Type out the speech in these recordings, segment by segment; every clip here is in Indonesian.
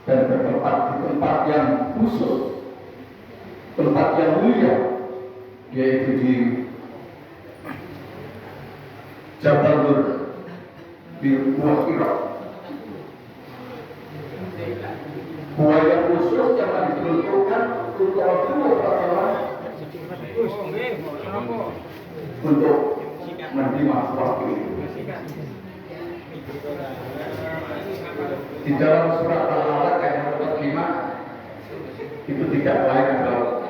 dan bertempat di tempat yang khusus, tempat yang mulia, yaitu di Jabal Nur di Gua Hira. Gua yang khusus yang diperuntukkan untuk Rasulullah untuk menerima waktu itu. Di dalam surat Al-Alaq ayat 45 itu tidak lain adalah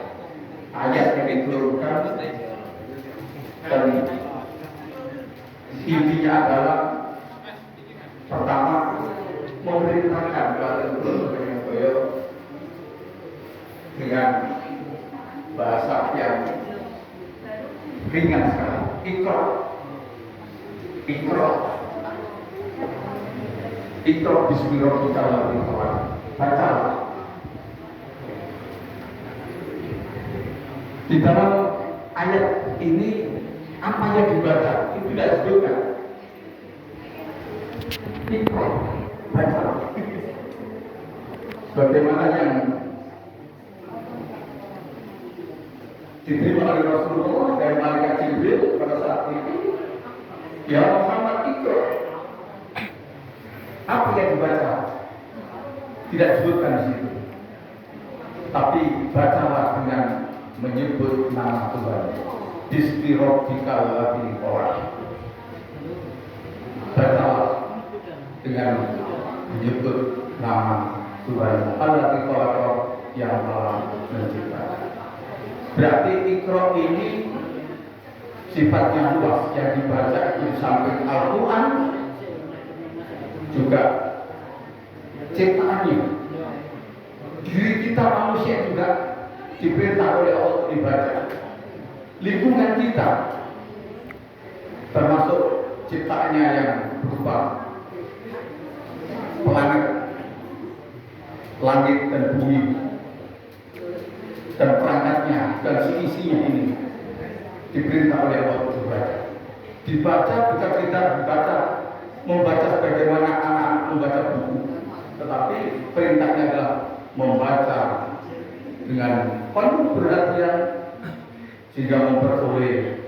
ayat yang diturunkan dan intinya adalah pertama memerintahkan kepada beliau dengan bahasa yang ringan sekali. Ikra bismillahirrahmanirrahim. Baca. Di dalam ayat ini apa yang dibaca itu tidak disebutkan. Ikra, baca. Bagaimana yang diterima oleh Rasulullah dan malaikat Jibril pada saat itu, ya Muhammad Ikra. Apa yang dibaca tidak disebutkan di situ, tapi bacalah dengan menyebut nama Tuhan. Bismi rabbikal ladzi khalaq. Bacalah dengan menyebut nama Tuhan Al-Ladzi Khalaq yang telah menciptakan. Berarti Iqra ini sifatnya luas, yang dibaca itu di samping Al-Quran juga ciptaannya. Diri kita manusia juga diperintah oleh Allah untuk dibaca. Lingkungan kita termasuk ciptaannya yang berupa planet, langit dan bumi dan perangkatnya dan isinya ini diperintah oleh Allah untuk dibaca. Dibaca bukan kita membaca sebagaimana anak-anak membaca buku, tetapi perintahnya adalah membaca dengan penuh perhatian sehingga memperoleh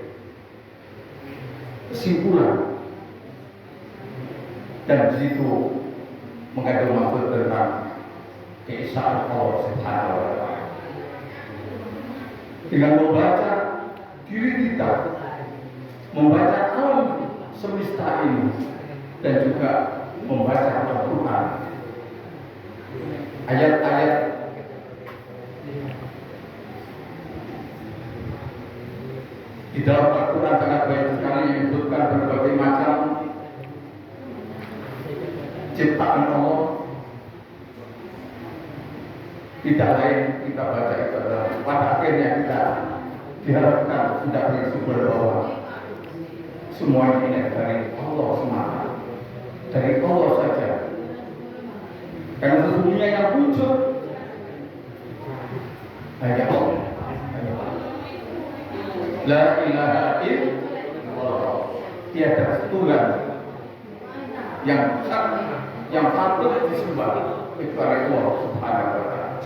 kesimpulan, dan di situ mengandung maksud tentang keesaan Allah Subhanahu wa Ta'ala. Dengan membaca diri kita, membaca alam semesta ini, dan juga membaca Al-Quran, ayat-ayat di dalam Al-Quran sangat banyak sekali yang menyebutkan berbagai macam ciptaan Allah. Tidak lain kita baca itu adalah pada akhirnya kita diharapkan tidak bersumber bahwa semuanya ini dari Allah semata, dari Allah saja. Karena sesungguhnya yang muncul hanya Allah. La ilaha illallah. Tiada Tuhan yang patut disembah kecuali Allah Subhanahu wa Ta'ala.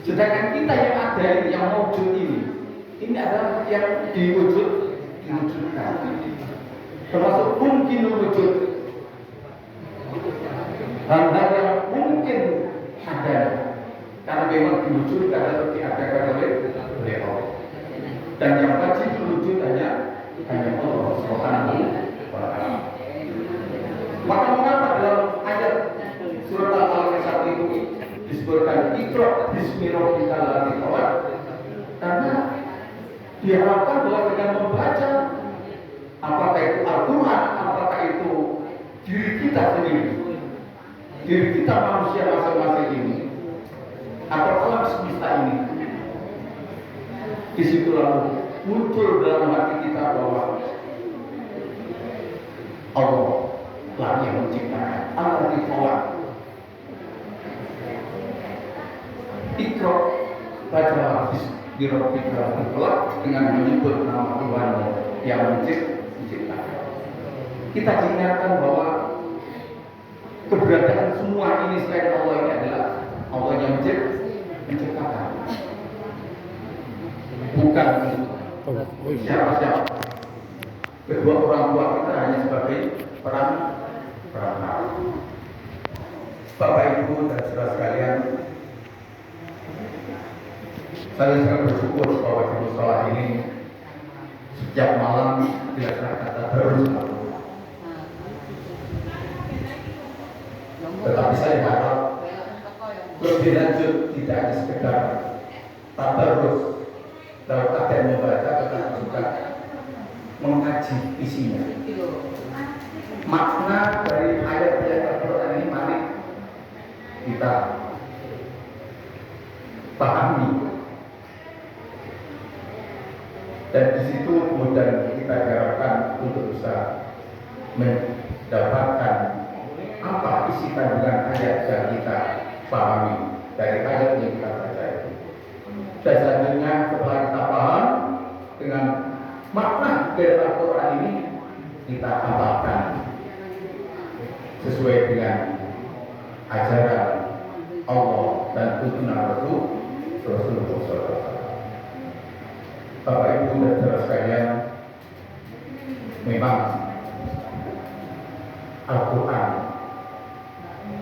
Sedangkan kita yang ada ini, yang wujud ini adalah yang diwujudkan. Termasuk mungkin wujud hal-hal yang mungkin ada karena memang diwujudkan atau diadakan oleh Allah. Dan yang wajib diwujud hanya Allah Subhanahu wa Ta'ala. Maka mengapa dalam ayat surat Al-Alaq itu disebutkan Iqra bismi rabbikal ladzi khalaq? Karena diharapkan bahwa dengan membaca, apakah itu Al-Quran, apakah itu diri kita sendiri, diri kita manusia masing-masing ini, atau alam semesta ini, di situ lalu muncul dalam hati kita bahwa Allah lah yang menciptakan, Allah di bawah. Iqra, bacalah bismi rabbikal ladzi khalaq dengan menyebut nama Tuhan yang menciptakan. Kita diingatkan bahwa keberadaan semua ini selain Allah ini adalah Ibu dan saudara sekalian, saya sangat bersyukur bahwa di musola ini setiap malam dilaksanakan tadarus. Tetapi saya harap lebih lanjut, tidak hanya sekedar tadarus dalam artian membaca, tetapi juga mengkaji isinya. Makna dari ayat-ayat Al-Quran ini mari kita pahami, dan di situ kemudian kita diharapkan untuk bisa mendapatkan apa isi kandungan ayat yang kita pahami dari ayat yang kita baca itu. Dan selanjutnya setelah kita paham dengan makna dari Al-Quran ini, kita amalkan sesuai dengan ajaran Allah dan tuntunan Rasulullah SAW. Bapak Ibu dan saudara sekalian, memang Al-Quran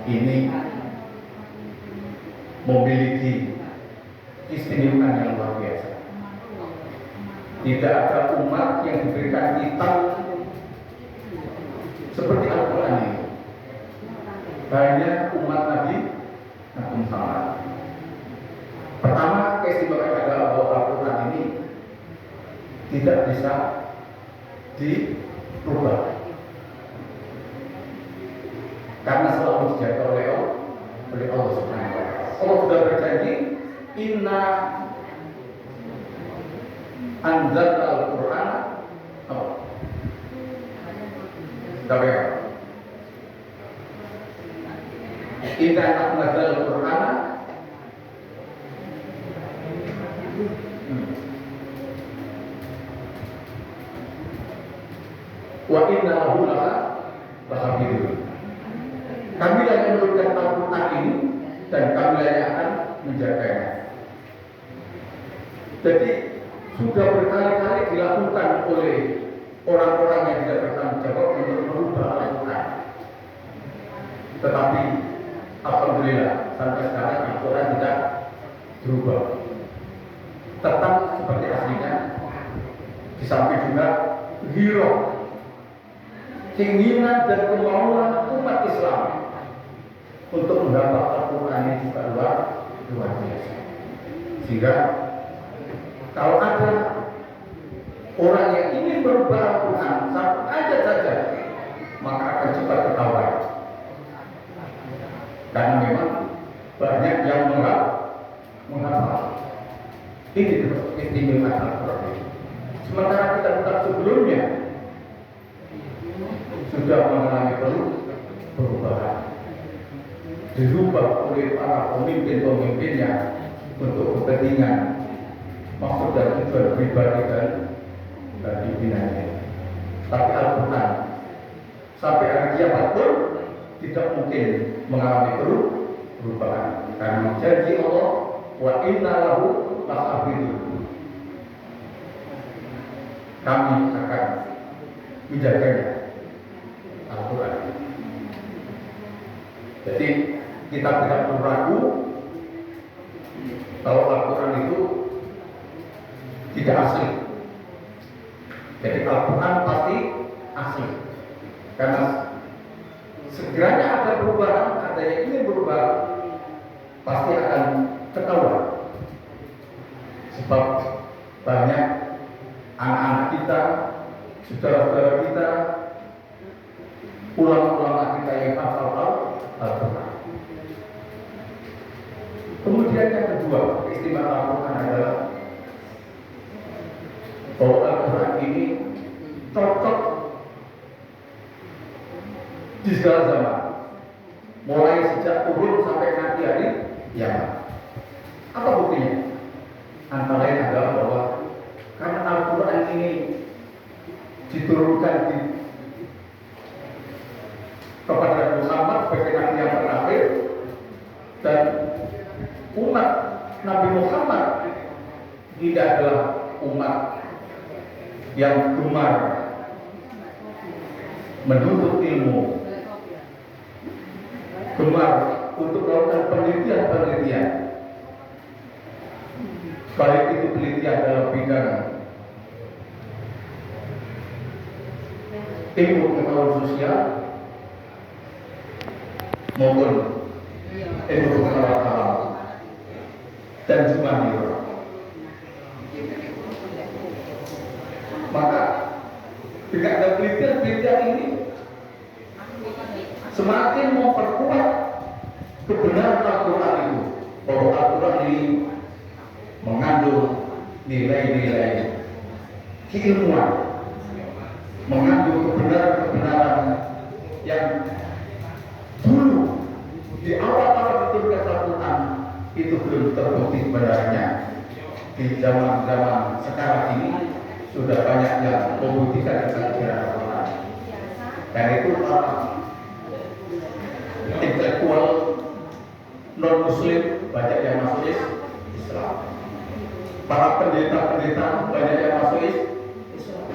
ini memiliki keistimewaan yang luar biasa. Tidak ada umat yang diberikan kitab seperti Al-Quran ini. Hanya umat Nabi Muhammad. Pertama, keistimewaan adalah bahwa Al-Quran ini tidak bisa dirubah, karena selalu dijaga oleh Allah Subhanahu wa Ta'ala. Allah sudah berjanji, inna anzalna al-Qur'an inna anzalna al-Qur'an wa inna lahu lahafidun. Kami yang menurunkan Al-Quran ini, dan kami yang akan menjaganya. Jadi sudah berkali-kali dilakukan oleh orang-orang yang tidak bertanggung jawab untuk merubah Al-Quran. Tetapi alhamdulillah sampai sekarang Al-Quran tidak berubah, tetap seperti aslinya. Di samping juga hirau keinginan dan kemauan umat Islam untuk mendapat Al-Quran ini juga luar biasa. Sehingga kalau ada orang yang ingin merubah Al-Quran satu ayat saja, maka akan cepat ketahuan. Karena memang banyak yang menghafal. Ini keistimewaan Al-Quran. Sementara kita sebelumnya sudah mengalami perubahan, dirubah oleh para pemimpin-pemimpinnya untuk kepentingan, maksud dan tujuan pribadi dan pimpinannya. Tapi Al-Quran sampai hari kiamat pun tidak mungkin mengalami perubahan, karena janji Allah, wa inna lahu lahafidun, kami akan menjaganya Al-Quran. Jadi kita tidak perlu ragu kalau Al-Quran itu tidak asli. Jadi Al-Quran pasti asli, karena segera ada perubahan, ada yang ingin berubah, pasti akan ketahuan. Sebab banyak anak-anak kita, saudara-saudara kita, ulama-ulama kita yang hafal Al-Quran. Kemudian yang kedua, keistimewaan Al-Quran adalah bahwa Al-Quran ini cocok di segala zaman, mulai sejak turun sampai nanti hari kiamat. Apa buktinya? Antara lain adalah bahwa karena Al-Quran ini diturunkan kepada Muhammad sebagai nabi yang terakhir, dan umat Nabi Muhammad tidak adalah umat yang gemar menuntut ilmu, gemar untuk melakukan penelitian-penelitian, baik itu penelitian dalam bidang ilmu pengetahuan sosial maupun ilmu pengetahuan alam dan humaniora. Maka dengan ada penelitian ini semakin memperkuat kebenaran Al-Quran itu, bahwa Al-Quran ini mengandung nilai-nilai keilmuan, mengandung kebenaran-kebenaran yang dulu di awal-awal diturunkan Al-Quran itu belum terbukti kebenarannya. Di zaman-zaman sekarang ini sudah banyak yang membuktikan kebenaran Al-Quran. Dan itu intelektual non-Muslim banyak yang masuk Islam. Para pendeta-pendeta banyak yang masuk Islam.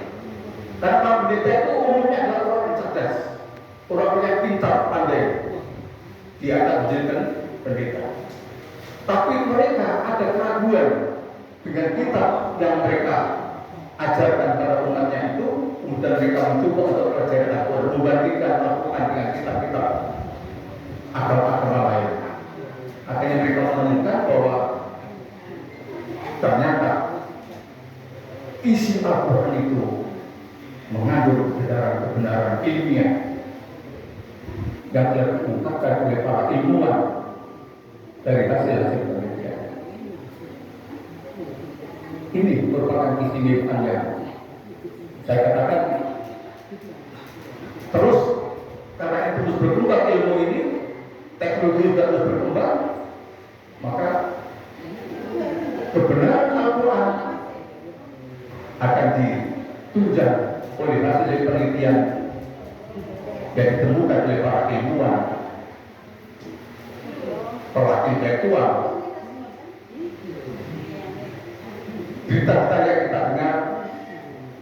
Karena para pendeta itu umumnya adalah orang yang cerdas, orang yang pintar, pandai. Dia akan menjadikan pendeta. Tapi mereka ada keraguan dengan kitab yang mereka ajarkan pada umatnya itu, kemudian mereka mencoba untuk pelajari Al-Quran, membandingkan Al-Quran dengan kitab-kitab agama-agama lain. Akhirnya mereka menemukan bahwa ternyata isi Al-Quran itu mengandung kebenaran ilmiah yang telah diungkapkan oleh para ilmuwan dari hasil-hasil penelitian. Ini merupakan keistimewaan yang saya katakan terus, karena itu terus berkembang ilmu ini, teknologi juga terus berkembang, maka kebenaran Al-Quran akan ditunjang oleh hasil penelitian yang ditemukan oleh para ilmuwan, para intelektual. Berita-berita yang kita dengar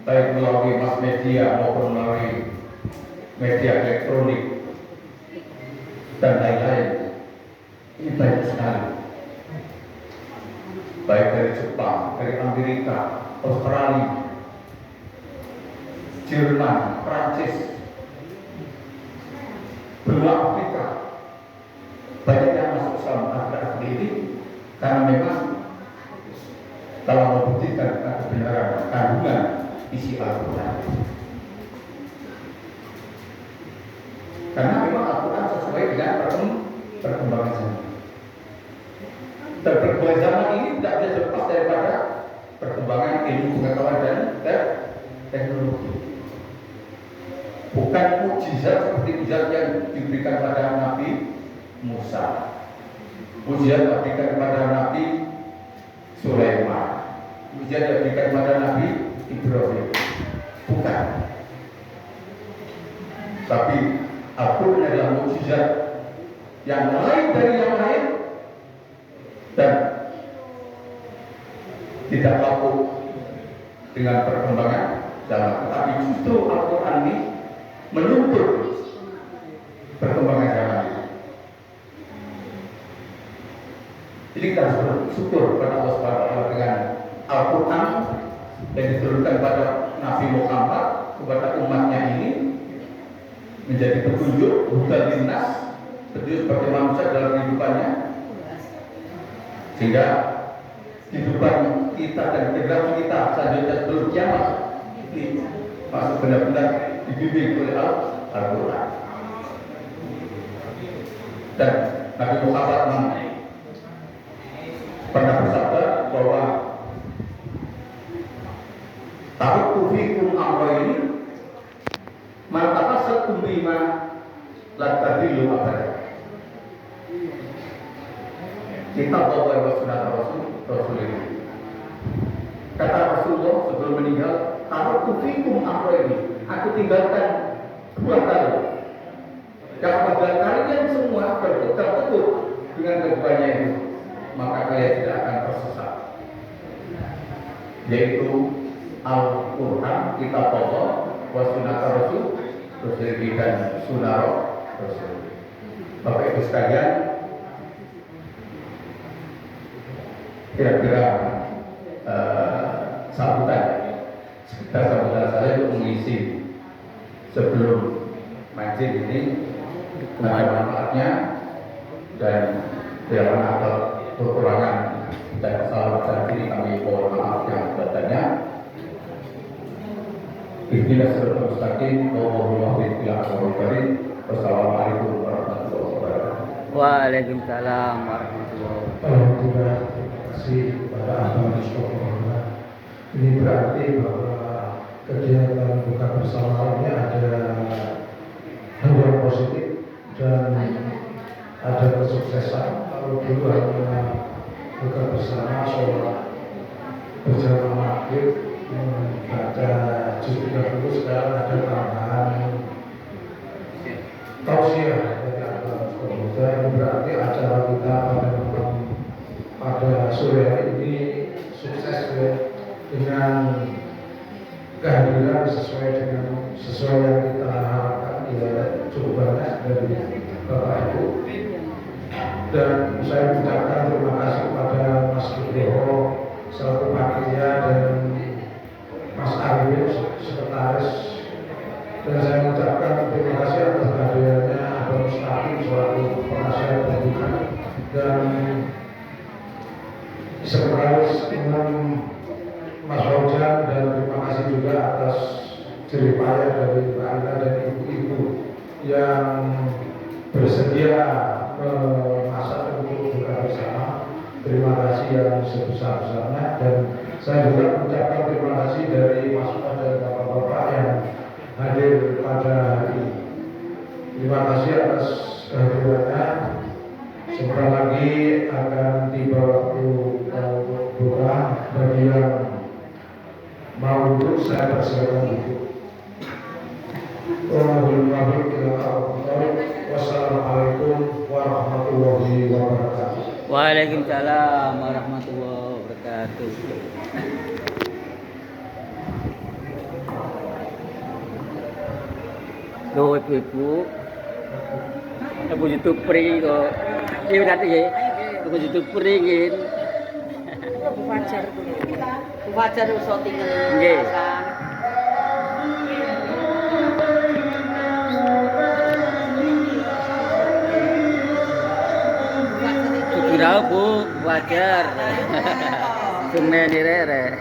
baik melalui mass media maupun melalui media elektronik dan lain-lain, ini banyak sekali, baik dari Jepang, dari Amerika, Australia, Jerman, Prancis, benua Afrika, banyak yang masuk Islam akhir-akhir ini karena memang telah membuktikan kebenaran kandungan isi Al-Quran. Karena memang Al-Quran sesuai dengan perkembangan zaman. Dan perkembangan zaman ini tidak bisa lepas daripada perkembangan ilmu pengetahuan dan teknologi. Bukan mukjizat seperti mukjizat yang diberikan pada Nabi Musa, mukjizat diberikan kepada Nabi Sulaiman, mukjizat diberikan kepada Nabi Ibrahim. Bukan. Tapi Al-Quran adalah mukjizat yang lain dari yang lain dan tidak lapuk dengan perkembangan zaman. Tetapi justru Al-Quran ini menuntut perkembangan zaman ini. Jadi kita harus bersyukur kepada Allah SWT dengan Al-Quran yang diturunkan pada Nabi Muhammad kepada umatnya ini menjadi petunjuk, bukan lintas, petunjuk sebagai manusia dalam kehidupannya, sehingga kehidupan kita dan generasi kita selanjutnya sebelum kiamat ini masuk benar-benar dibimbing oleh Al-Quran. Dan Nabi Muhammad pernah bersabda bahwa taruh fikum amro ini maka sekum bima latadilu abada. Kita bawa sunnah Rasul ini. Kata Rasulullah sebelum meninggal, taruh fikum amro ini, aku tinggalkan dua kali. Yang apabila kalian semua berpegang teguh dengan keduanya itu, maka kalian tidak akan tersesat. Yaitu Al-Quran, kitab Allah, wa sunnah Rasul, dan sunnah Rasul. Bapak Ibu sekalian, kira-kira sambutan sekitar sambutan saya untuk mengisi sebelum majlis ini ada manfaatnya dan jangan ada kekurangan dan kesalahan diri kami mohon maaf yang sebenarnya. Wassalamualaikum warahmatullahi wabarakatuh. Waalaikumsalam warahmatullahi wabarakatuh. Alhamdulillah, terima kasih kepada Abang Mustafa. Ini berarti bahwa kegiatan buka bersama ini ada hal yang positif dan ada kesuksesan. Kalau dulu hanya buka bersama sholat berjamaah maghrib membaca juz 30, sekarang ada tambahan tausiah dari Abang Mustafa. Ini berarti acara kita pada sore hari ini sukses ya, dengan kehadiran sesuai yang kita harapkan, ya cukup banyak dari Bapak Ibu. Dan saya mengucapkan terima kasih kepada Mas Nugroho selaku panitia dan Mas Arwin sekretaris, dan saya mengucapkan terima kasih atas kehadirannya Abang Mustaqim selaku penasihat pembuka dan sekretaris Imam Mas Rojan, dan terima kasih juga atas jeripaya dari Mbak Ina dan ibu-ibu yang bersedia memasak untuk buka bersama. Terima kasih yang sebesar-besarnya, dan saya juga mengucapkan terima kasih dari masukan dari bapak-bapak yang hadir pada hari ini. Terima kasih atas kehadirannya. Sebentar lagi akan tiba waktu buka. Bagi yang mau duduk, saya persilakan duduk. Wassalamualaikum warahmatullahi wabarakatuh. Waalaikumsalam warahmatullahi wabarakatuh. Loh ibu-ibu, ibu youtuber ini kok, ini nanti ya, ibu youtuber ini. Bu Fajar usah tinggal Nggih. Kira Bu wajar. Semen ini rere.